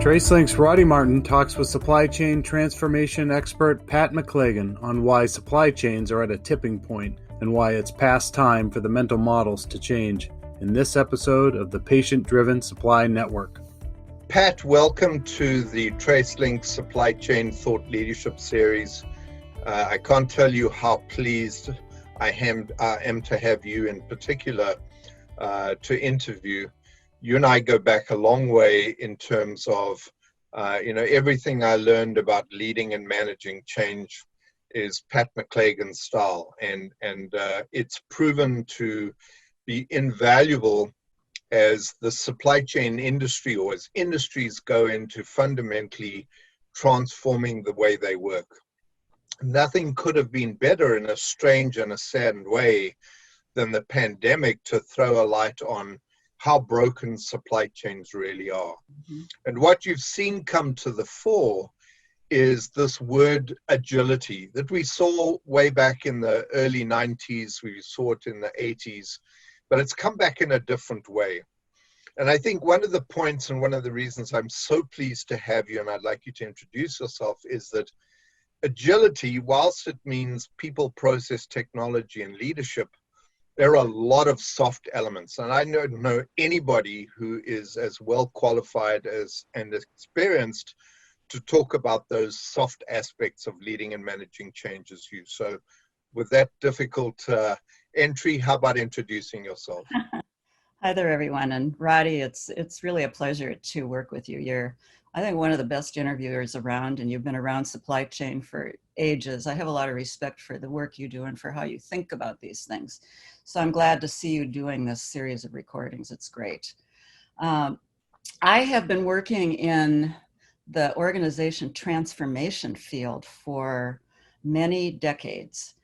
TraceLink's Roddy Martin talks with supply chain transformation expert Pat McLagan on why supply chains are at a tipping point and why it's past time for the mental models to change in this episode of the Patient-Driven Supply Network. Pat, welcome to the TraceLink Supply Chain Thought Leadership Series. I can't tell you how pleased I am to have you in particular to interview. You and I go back a long way in terms of, everything I learned about leading and managing change is Pat McLagan's style. And it's proven to be invaluable as the supply chain industry or as industries go into fundamentally transforming the way they work. Nothing could have been better in a strange and a saddened way than the pandemic to throw a light on how broken supply chains really are. Mm-hmm. And what you've seen come to the fore is this word agility that we saw way back in the early 90s, we saw it in the 80s, but it's come back in a different way. And I think one of the points and one of the reasons I'm so pleased to have you, and I'd like you to introduce yourself, is that agility, whilst it means people, process, technology, and leadership, there are a lot of soft elements. And I don't know anybody who is as well qualified and experienced to talk about those soft aspects of leading and managing change as you. So with that difficult entry, how about introducing yourself? Hi there, everyone. And Roddy, it's really a pleasure to work with you. You're, I think, one of the best interviewers around, and you've been around supply chain for ages. I have a lot of respect for the work you do and for how you think about these things. So I'm glad to see you doing this series of recordings. It's great. I have been working in the organization transformation field for many decades.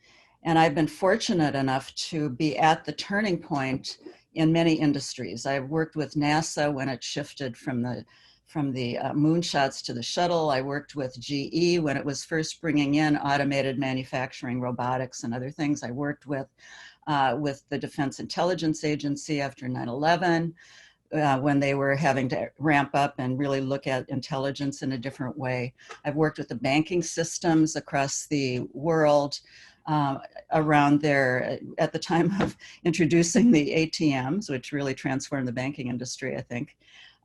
And I've been fortunate enough to be at the turning point in many industries. I've worked with NASA when it shifted from the moonshots to the shuttle. I worked with GE when it was first bringing in automated manufacturing, robotics, and other things. I worked with the Defense Intelligence Agency after 9/11, when they were having to ramp up and really look at intelligence in a different way. I've worked with the banking systems across the world around there at the time of introducing the ATMs, which really transformed the banking industry, I think.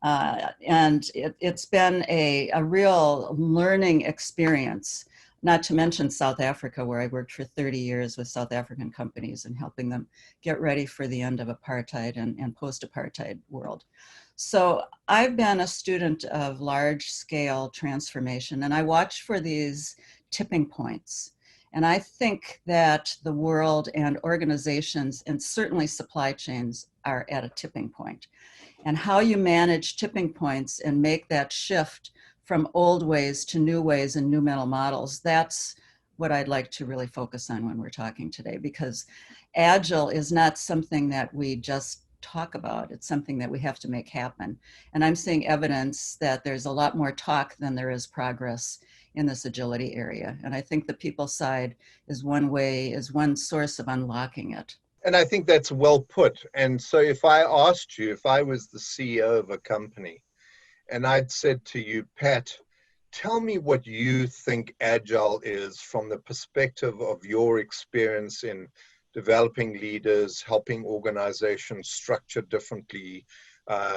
And it's been a real learning experience, not to mention South Africa, where I worked for 30 years with South African companies and helping them get ready for the end of apartheid and post-apartheid world. So I've been a student of large-scale transformation, and I watch for these tipping points. And I think that the world and organizations, and certainly supply chains, are at a tipping point. And how you manage tipping points and make that shift from old ways to new ways and new mental models, that's what I'd like to really focus on when we're talking today, because Agile is not something that we just talk about. It's something that we have to make happen. And I'm seeing evidence that there's a lot more talk than there is progress in this agility area. And I think the people side is one source of unlocking it. And I think that's well put. And so if I asked you, if I was the CEO of a company and I'd said to you, Pat, tell me what you think Agile is from the perspective of your experience in developing leaders, helping organizations structure differently,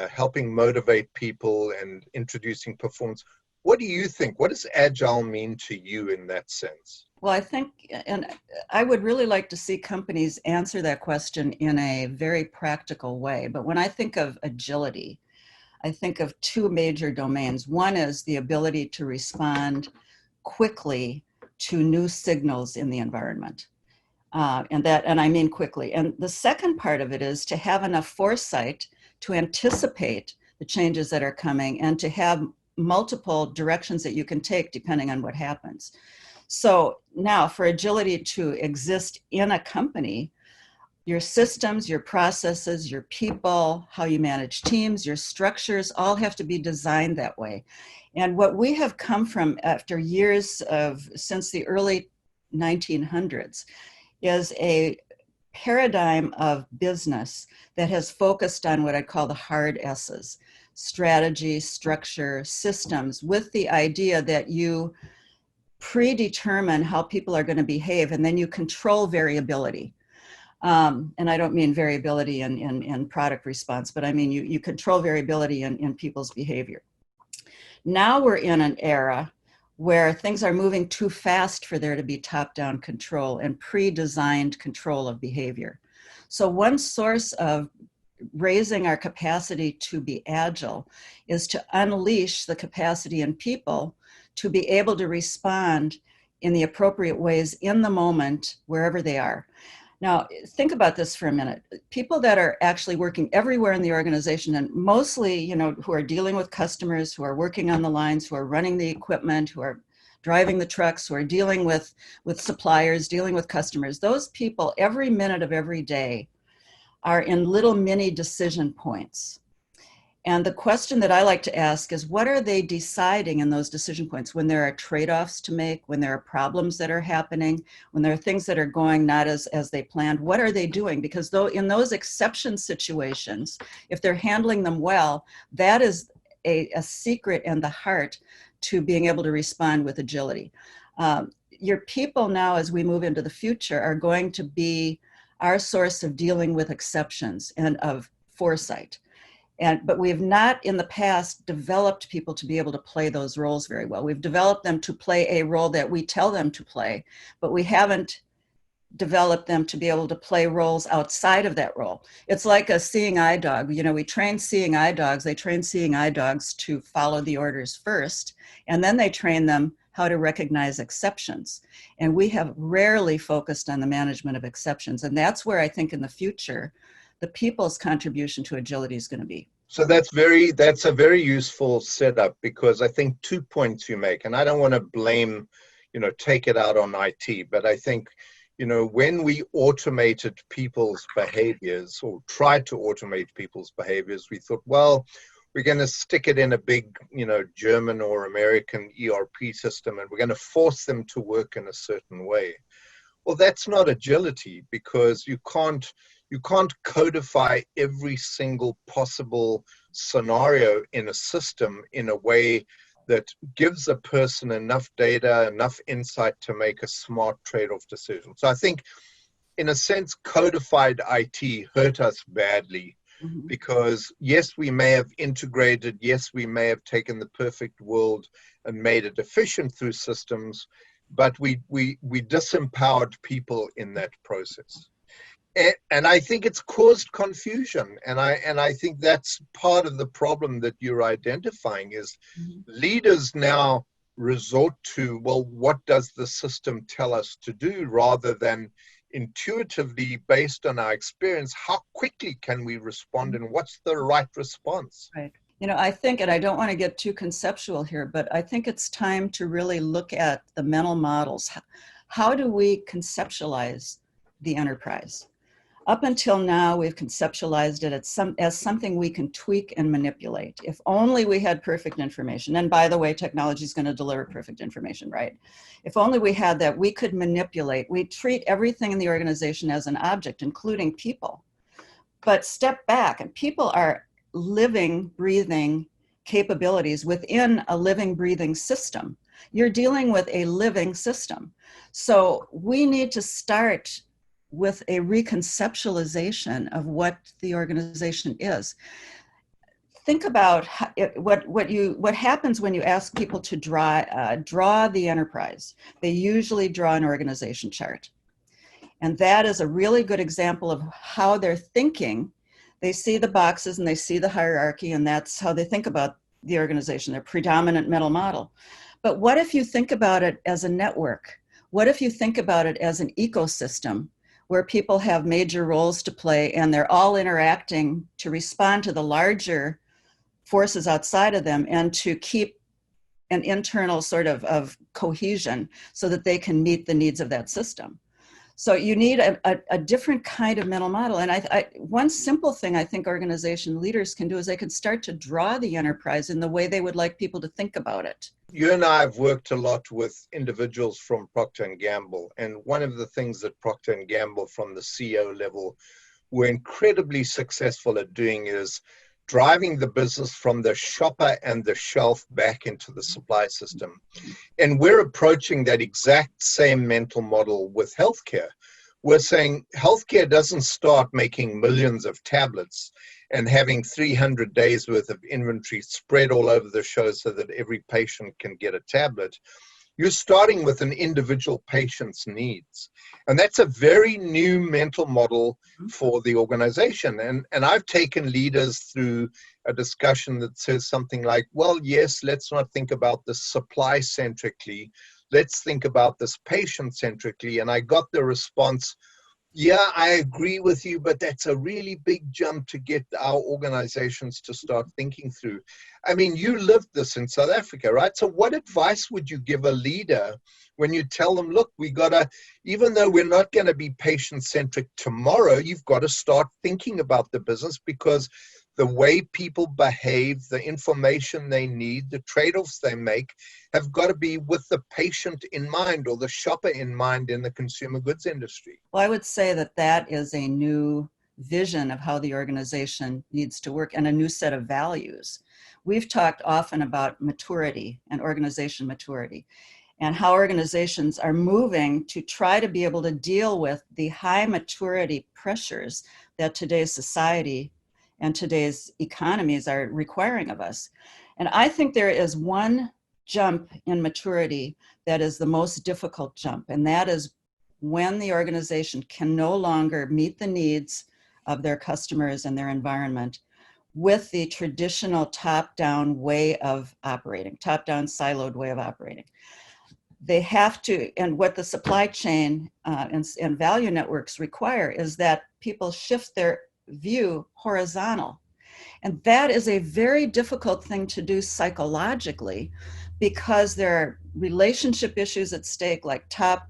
helping motivate people and introducing performance. What do you think? What does Agile mean to you in that sense? Well, I think, and I would really like to see companies answer that question in a very practical way. But when I think of agility, I think of two major domains. One is the ability to respond quickly to new signals in the environment. And I mean quickly. And the second part of it is to have enough foresight to anticipate the changes that are coming and to have multiple directions that you can take depending on what happens. So now for agility to exist in a company, your systems, your processes, your people, how you manage teams, your structures, all have to be designed that way. And what we have come from after years since the early 1900s is a paradigm of business that has focused on what I call the hard S's. strategy, structure, systems with the idea that you predetermine how people are going to behave, and then you control variability. And I don't mean variability in product response, but I mean you control variability in people's behavior. Now we're in an era where things are moving too fast for there to be top-down control and pre-designed control of behavior. So one source of raising our capacity to be agile is to unleash the capacity in people to be able to respond in the appropriate ways in the moment, wherever they are. Now, think about this for a minute. People that are actually working everywhere in the organization, and mostly, who are dealing with customers, who are working on the lines, who are running the equipment, who are driving the trucks, who are dealing with suppliers, dealing with customers, those people every minute of every day are in little mini decision points. And the question that I like to ask is, what are they deciding in those decision points when there are trade-offs to make, when there are problems that are happening, when there are things that are going not as they planned? What are they doing? Because though in those exception situations, if they're handling them well, that is a secret and the heart to being able to respond with agility. Your people now, as we move into the future, are going to be our source of dealing with exceptions and of foresight. But we have not in the past developed people to be able to play those roles very well. We've developed them to play a role that we tell them to play, but we haven't developed them to be able to play roles outside of that role. It's like a seeing eye dog. We train seeing eye dogs. They train seeing eye dogs to follow the orders first, and then they train them how to recognize exceptions. And we have rarely focused on the management of exceptions. And that's where I think in the future, the people's contribution to agility is going to be. So that's a very useful setup, because I think 2 points you make, and I don't want to blame, take it out on IT, but I think, when we automated people's behaviors or tried to automate people's behaviors, we thought, well, we're going to stick it in a big, German or American ERP system, and we're going to force them to work in a certain way. Well, that's not agility, because you can't codify every single possible scenario in a system in a way that gives a person enough data, enough insight to make a smart trade-off decision. So I think, in a sense, codified IT hurt us badly, because yes, we may have integrated, yes, we may have taken the perfect world and made it efficient through systems, but we disempowered people in that process. And I think it's caused confusion. And I think that's part of the problem that you're identifying is leaders now resort to, well, what does the system tell us to do, rather than intuitively, based on our experience, how quickly can we respond and what's the right response? Right. I think, and I don't want to get too conceptual here, but I think it's time to really look at the mental models. How do we conceptualize the enterprise? Up until now, we've conceptualized it as something we can tweak and manipulate. If only we had perfect information. And by the way, technology is going to deliver perfect information, right? If only we had that, we could manipulate. We treat everything in the organization as an object, including people. But step back, and people are living, breathing capabilities within a living, breathing system. You're dealing with a living system. So we need to start with a reconceptualization of what the organization is. Think about what happens when you ask people to draw the enterprise. They usually draw an organization chart. And that is a really good example of how they're thinking. They see the boxes and they see the hierarchy, and that's how they think about the organization, their predominant mental model. But what if you think about it as a network? What if you think about it as an ecosystem where people have major roles to play and they're all interacting to respond to the larger forces outside of them and to keep an internal sort of cohesion so that they can meet the needs of that system? So you need a different kind of mental model. And one simple thing I think organization leaders can do is they can start to draw the enterprise in the way they would like people to think about it. You and I have worked a lot with individuals from Procter & Gamble. And one of the things that Procter & Gamble from the CEO level were incredibly successful at doing is driving the business from the shopper and the shelf back into the supply system. And we're approaching that exact same mental model with healthcare. We're saying healthcare doesn't start making millions of tablets and having 300 days worth of inventory spread all over the show so that every patient can get a tablet. You're starting with an individual patient's needs. And that's a very new mental model for the organization. And I've taken leaders through a discussion that says something like, well, yes, let's not think about this supply centrically. Let's think about this patient centrically. And I got the response, yeah, I agree with you, but that's a really big jump to get our organizations to start thinking through. I mean, you lived this in South Africa, right? So what advice would you give a leader when you tell them, look, we got to, even though we're not going to be patient-centric tomorrow, you've got to start thinking about the business, because the way people behave, the information they need, the trade-offs they make have got to be with the patient in mind or the shopper in mind in the consumer goods industry. Well, I would say that that is a new vision of how the organization needs to work and a new set of values. We've talked often about maturity and organization maturity and how organizations are moving to try to be able to deal with the high maturity pressures that today's society and today's economies are requiring of us. And I think there is one jump in maturity that is the most difficult jump, and that is when the organization can no longer meet the needs of their customers and their environment with the traditional top-down way of operating, top-down siloed way of operating. They have to, and what the supply chain and value networks require is that people shift their view horizontal. And that is a very difficult thing to do psychologically, because there are relationship issues at stake, like top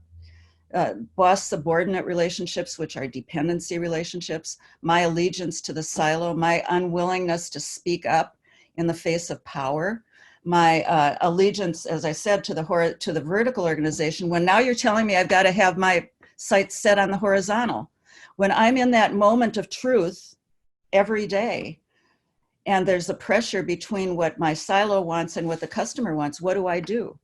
boss-subordinate relationships, which are dependency relationships, my allegiance to the silo, my unwillingness to speak up in the face of power, my allegiance, as I said, to the vertical organization, when now you're telling me I've got to have my sights set on the horizontal. When I'm in that moment of truth every day, and there's a pressure between what my silo wants and what the customer wants, what do?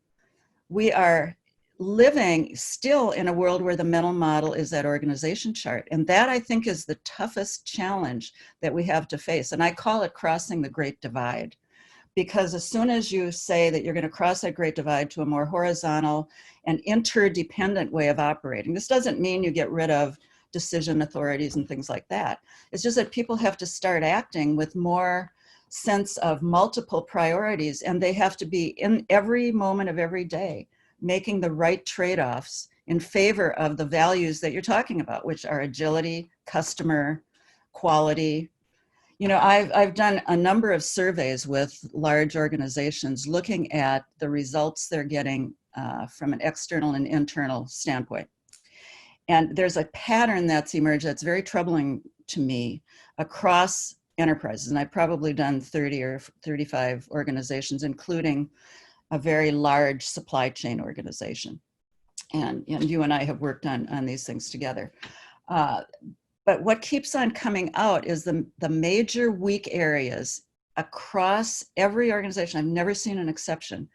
We are living still in a world where the mental model is that organization chart. And that, I think, is the toughest challenge that we have to face. And I call it crossing the Great Divide. Because as soon as you say that you're going to cross that Great Divide to a more horizontal and interdependent way of operating, this doesn't mean you get rid of decision authorities and things like that. It's just that people have to start acting with more sense of multiple priorities, and they have to be in every moment of every day making the right trade-offs in favor of the values that you're talking about, which are agility, customer, quality. You know, I've done a number of surveys with large organizations looking at the results they're getting from an external and internal standpoint. And there's a pattern that's emerged that's very troubling to me across enterprises. And I've probably done 30 or 35 organizations, including a very large supply chain organization. And you and I have worked on these things together. But what keeps on coming out is the major weak areas across every organization, I've never seen an exception,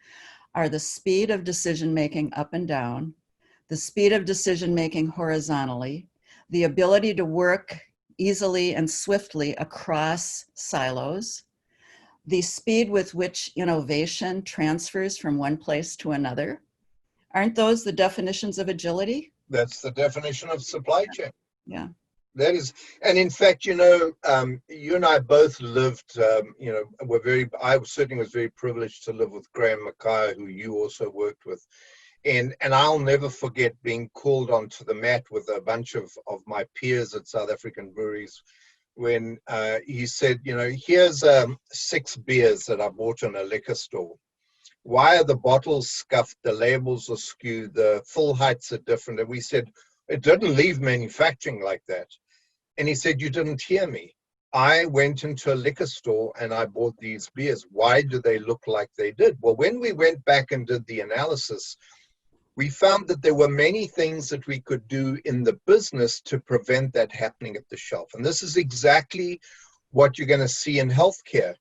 are the speed of decision-making up and down, the speed of decision-making horizontally, the ability to work easily and swiftly across silos, the speed with which innovation transfers from one place to another. Aren't those the definitions of agility? That's the definition of supply chain. Yeah. That is, and in fact, you and I both lived, I certainly was very privileged to live with Graham Mackay, who you also worked with. And I'll never forget being called onto the mat with a bunch of my peers at South African breweries when he said, here's 6 beers that I bought in a liquor store. Why are the bottles scuffed? The labels are skewed. The full heights are different. And we said, it didn't leave manufacturing like that. And he said, you didn't hear me. I went into a liquor store and I bought these beers. Why do they look like they did? Well, when we went back and did the analysis, we found that there were many things that we could do in the business to prevent that happening at the shelf. And this is exactly what you're going to see in healthcare.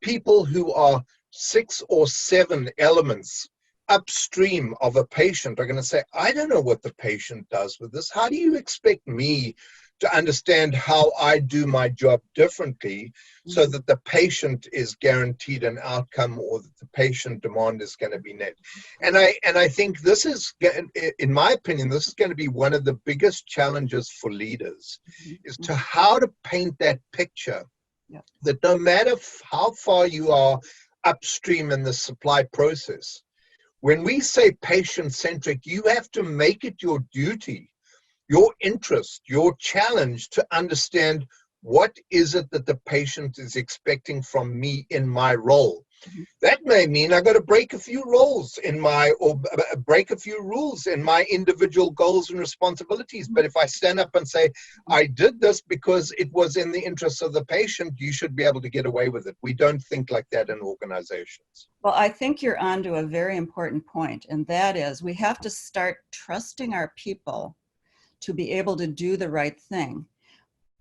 People who are 6 or 7 elements upstream of a patient are going to say, I don't know what the patient does with this. How do you expect me to understand how I do my job differently so that the patient is guaranteed an outcome or that the patient demand is going to be met? And I think this is, in my opinion, this is going to be one of the biggest challenges for leaders, is to how to paint that picture that no matter how far you are upstream in the supply process, when we say patient-centric, you have to make it your duty, your interest, your challenge to understand what is it that the patient is expecting from me in my role. That may mean I got to break a few rules or break a few rules in my individual goals and responsibilities. But if I stand up and say, I did this because it was in the interest of the patient, you should be able to get away with it. We don't think like that in organizations. Well, I think you're onto a very important point, and that is we have to start trusting our people to be able to do the right thing.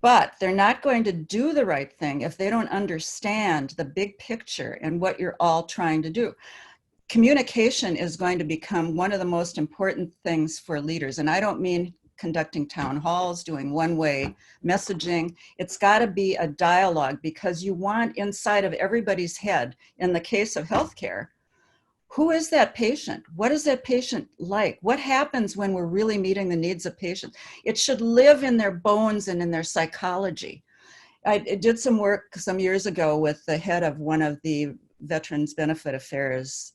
But they're not going to do the right thing if they don't understand the big picture and what you're all trying to do. Communication is going to become one of the most important things for leaders. And I don't mean conducting town halls, doing one-way messaging. It's got to be a dialogue, because you want inside of everybody's head, in the case of healthcare, who is that patient? What is that patient like? What happens when we're really meeting the needs of patients? It should live in their bones and in their psychology. I did some work some years ago with the head of one of the Veterans Benefit Affairs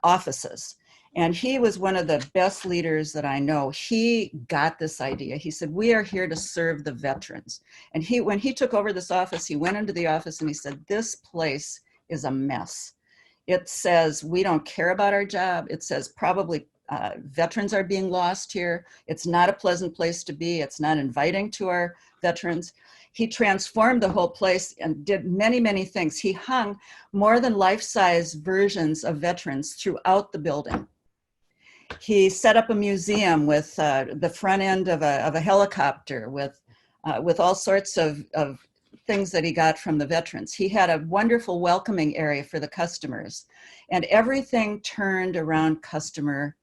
offices. And he was one of the best leaders that I know. He got this idea. He said, we are here to serve the veterans. And when he took over this office, he went into the office and he said, this place is a mess. It says we don't care about our job. It says probably veterans are being lost here. It's not a pleasant place to be. It's not inviting to our veterans. He transformed the whole place and did many, many things. He hung more than life-size versions of veterans throughout the building. He set up a museum with the front end of a helicopter with all sorts of things that he got from the veterans. He had a wonderful welcoming area for the customers, and everything turned around customer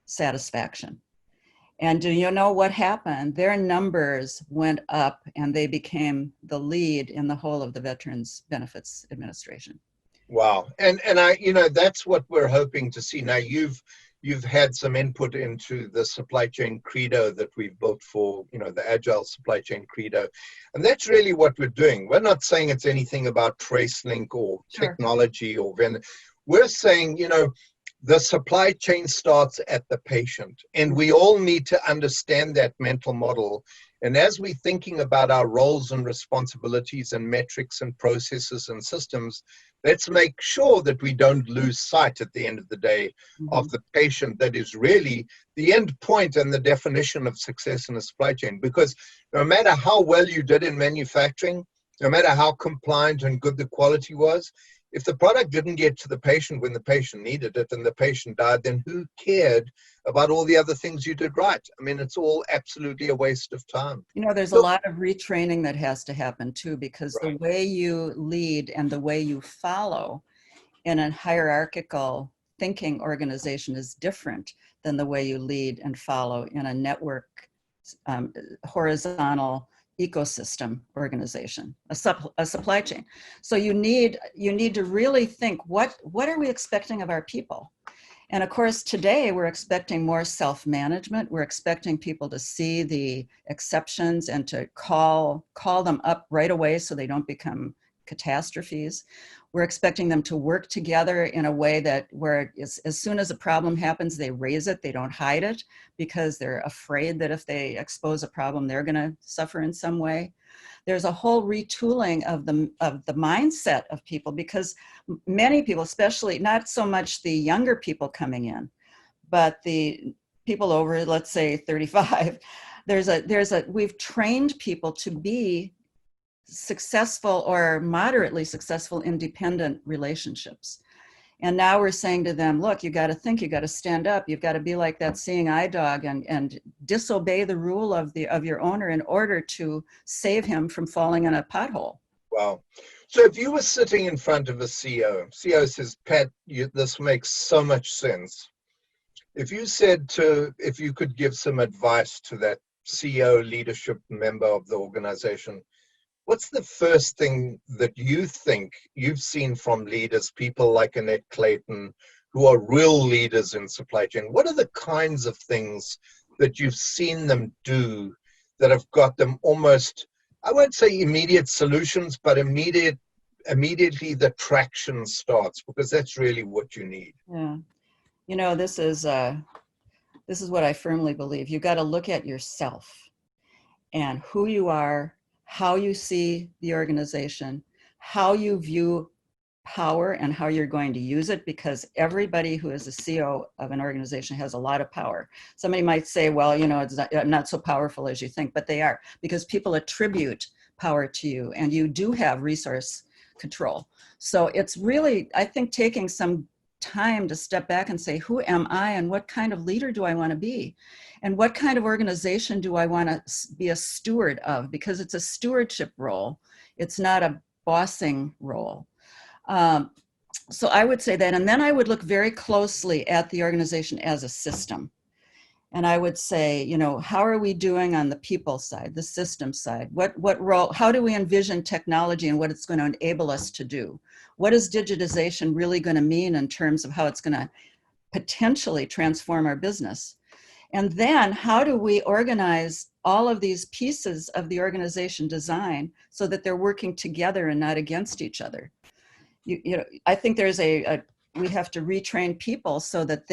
satisfaction. And do you know what happened? Their numbers went up and they became the lead in the whole of the Veterans Benefits Administration. Wow. And I, that's what we're hoping to see. Now you've had some input into the supply chain credo that we've built for, the Agile Supply Chain credo. And that's really what we're doing. We're not saying it's anything about TraceLink or technology or vendor. We're saying, the supply chain starts at the patient, and we all need to understand that mental model. And as we're thinking about our roles and responsibilities and metrics and processes and systems, let's make sure that we don't lose sight at the end of the day of the patient that is really the end point and the definition of success in a supply chain. Because no matter how well you did in manufacturing, no matter how compliant and good the quality was, if the product didn't get to the patient when the patient needed it and the patient died, then who cared about all the other things you did right? I mean, it's all absolutely a waste of time. There's a lot of retraining that has to happen too, because the way you lead and the way you follow in a hierarchical thinking organization is different than the way you lead and follow in a network, horizontal ecosystem organization, a supply chain. So you need to really think, what are we expecting of our people? And of course, today we're expecting more self-management. We're expecting people to see the exceptions and to call them up right away so they don't become catastrophes. We're expecting them to work together in a way that where as soon as a problem happens, they raise it, they don't hide it, because they're afraid that if they expose a problem, they're going to suffer in some way. There's a whole retooling of the mindset of people, because many people, especially not so much the younger people coming in, but the people over, let's say 35, we've trained people to be successful or moderately successful independent relationships. And now we're saying to them, look, you got to think, you got to stand up, you've got to be like that seeing eye dog and disobey the rule of your owner in order to save him from falling in a pothole. Wow. So if you were sitting in front of a CEO says, Pat, this makes so much sense. If you could give some advice to that CEO leadership member of the organization, what's the first thing that you think you've seen from leaders, people like Annette Clayton, who are real leaders in supply chain? What are the kinds of things that you've seen them do that have got them almost, I won't say immediate solutions, but immediately the traction starts, because that's really what you need. Yeah. You know, this is what I firmly believe. You got to look at yourself and who you are, how you see the organization, how you view power and how you're going to use it, because everybody who is a CEO of an organization has a lot of power. Somebody might say, well, you know, it's not so powerful as you think, but they are, because people attribute power to you and you do have resource control. So it's really, I think, taking some time to step back and say, who am I and what kind of leader do I want to be? And what kind of organization do I want to be a steward of? Because it's a stewardship role. It's not a bossing role. So I would say that, and then I would look very closely at the organization as a system. And I would say, you know, how are we doing on the people side, the system side? What role, how do we envision technology and what it's going to enable us to do? What is digitization really going to mean in terms of how it's going to potentially transform our business? And then how do we organize all of these pieces of the organization design so that they're working together and not against each other? You know, I think there's we have to retrain people so that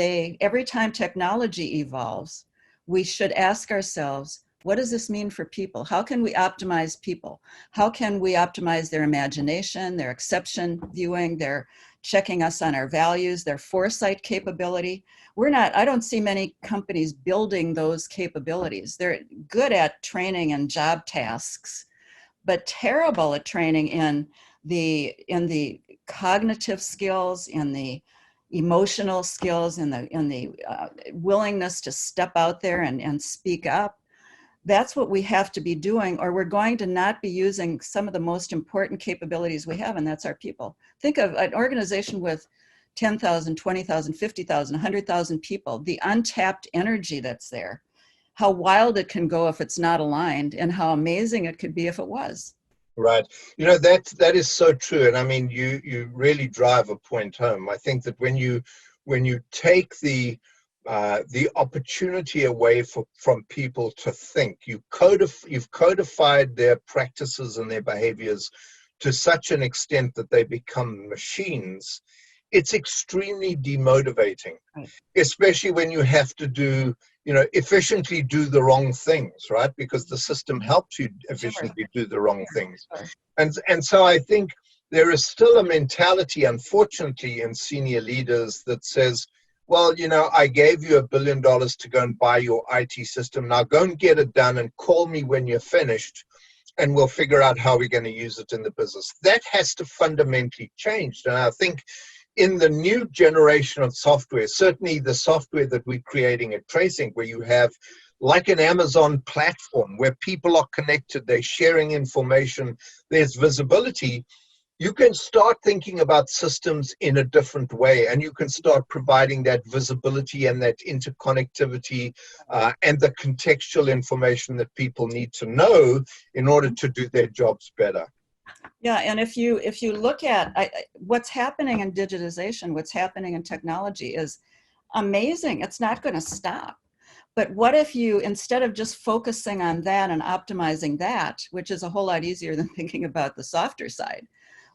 every time technology evolves, we should ask ourselves, what does this mean for people? How can we optimize people? How can we optimize their imagination, their exception viewing, their checking us on our values, their foresight capability? I don't see many companies building those capabilities. They're good at training and job tasks, but terrible at training in the cognitive skills, in the emotional skills, in the willingness to step out there and speak up. That's what we have to be doing, or we're going to not be using some of the most important capabilities we have, and that's our people. Think of an organization with 10,000, 20,000, 50,000, 100,000 people, the untapped energy that's there, how wild it can go if it's not aligned, and how amazing it could be if it was. Right. You know, that is so true. And I mean, you really drive a point home. I think that when you take the opportunity away from people to think, you've codified their practices and their behaviors to such an extent that they become machines. It's extremely demotivating, right? Especially when you have to efficiently do the wrong things, right? Because the system helps you efficiently do the wrong things. And so I think there is still a mentality, unfortunately, in senior leaders that says, well, you know, I gave you $1 billion to go and buy your IT system. Now go and get it done and call me when you're finished, and we'll figure out how we're going to use it in the business. That has to fundamentally change. And I think in the new generation of software, certainly the software that we're creating at TraceLink, where you have like an Amazon platform where people are connected, they're sharing information, there's visibility, you can start thinking about systems in a different way, and you can start providing that visibility and that interconnectivity and the contextual information that people need to know in order to do their jobs better. Yeah, and if you look at what's happening in digitization, what's happening in technology is amazing. It's not going to stop. But what if you, instead of just focusing on that and optimizing that, which is a whole lot easier than thinking about the softer side,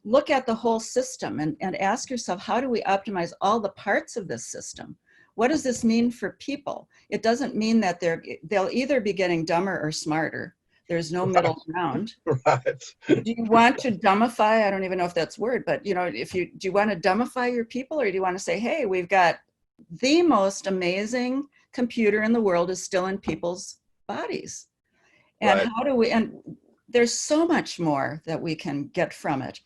look at the whole system and ask yourself, how do we optimize all the parts of this system? What does this mean for people? It doesn't mean that they'll either be getting dumber or smarter. There's no middle ground. Right. Do you want to dumbify? I don't even know if that's a word, but you know, do you want to dumbify your people, or do you want to say, hey, we've got the most amazing computer in the world is still in people's bodies. And right. How do we, and there's so much more that we can get from it,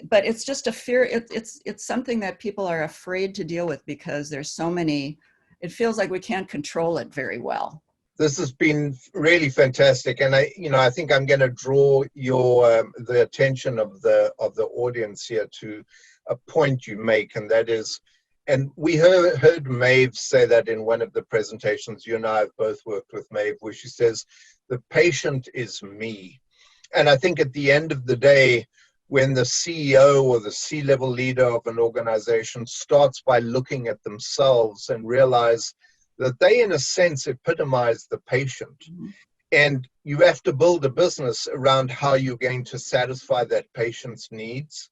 but it's just a fear. It's something that people are afraid to deal with because there's so many, it feels like we can't control it very well. This has been really fantastic, and I think I'm going to draw the attention of the audience here to a point you make, and that is, and we heard Maeve say that in one of the presentations. You and I have both worked with Maeve, where she says, the patient is me. And I think at the end of the day, when the CEO or the C-level leader of an organization starts by looking at themselves and realize that they, in a sense, epitomize the patient. Mm-hmm. And you have to build a business around how you're going to satisfy that patient's needs.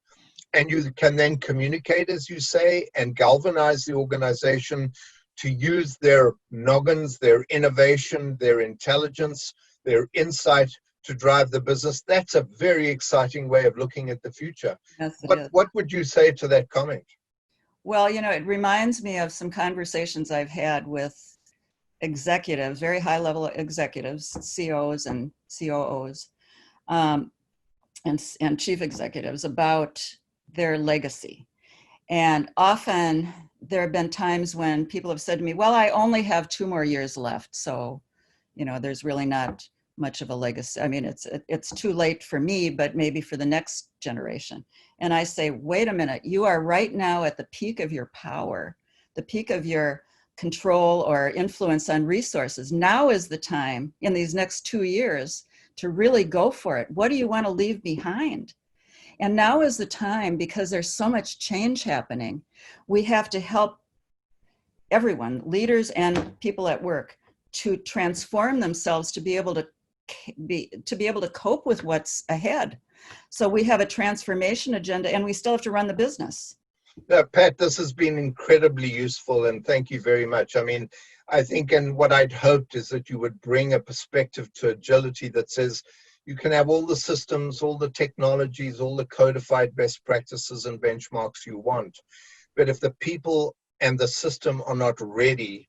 And you can then communicate, as you say, and galvanize the organization to use their noggins, their innovation, their intelligence, their insight to drive the business. That's a very exciting way of looking at the future. Yes, what would you say to that comment? Well, it reminds me of some conversations I've had with executives, very high-level executives, CEOs and COOs, and chief executives about their legacy. And often there have been times when people have said to me, well, I only have 2 more years left, so, there's really not much of a legacy. I mean, it's too late for me, but maybe for the next generation. And I say, wait a minute, you are right now at the peak of your power, the peak of your control or influence on resources. Now is the time in these next 2 years to really go for it. What do you want to leave behind? And now is the time, because there's so much change happening. We have to help everyone, leaders and people at work, to transform themselves to be able to cope with what's ahead. So we have a transformation agenda, and we still have to run the business. Pat, this has been incredibly useful, and thank you very much. I mean, I think, and what I'd hoped is that you would bring a perspective to agility that says you can have all the systems, all the technologies, all the codified best practices and benchmarks you want. But if the people and the system are not ready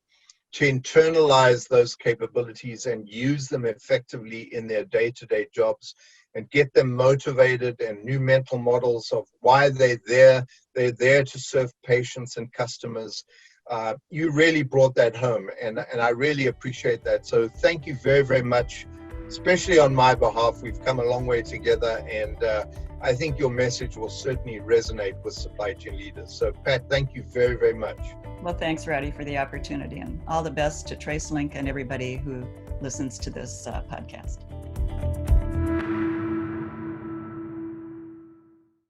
to internalize those capabilities and use them effectively in their day-to-day jobs and get them motivated, and new mental models of why they're there to serve patients and customers. You really brought that home, and I really appreciate that. So thank you very, very much, especially on my behalf. We've come a long way together, and I think your message will certainly resonate with supply chain leaders. So Pat, thank you very, very much. Well, thanks, Roddy, for the opportunity, and all the best to TraceLink and everybody who listens to this podcast.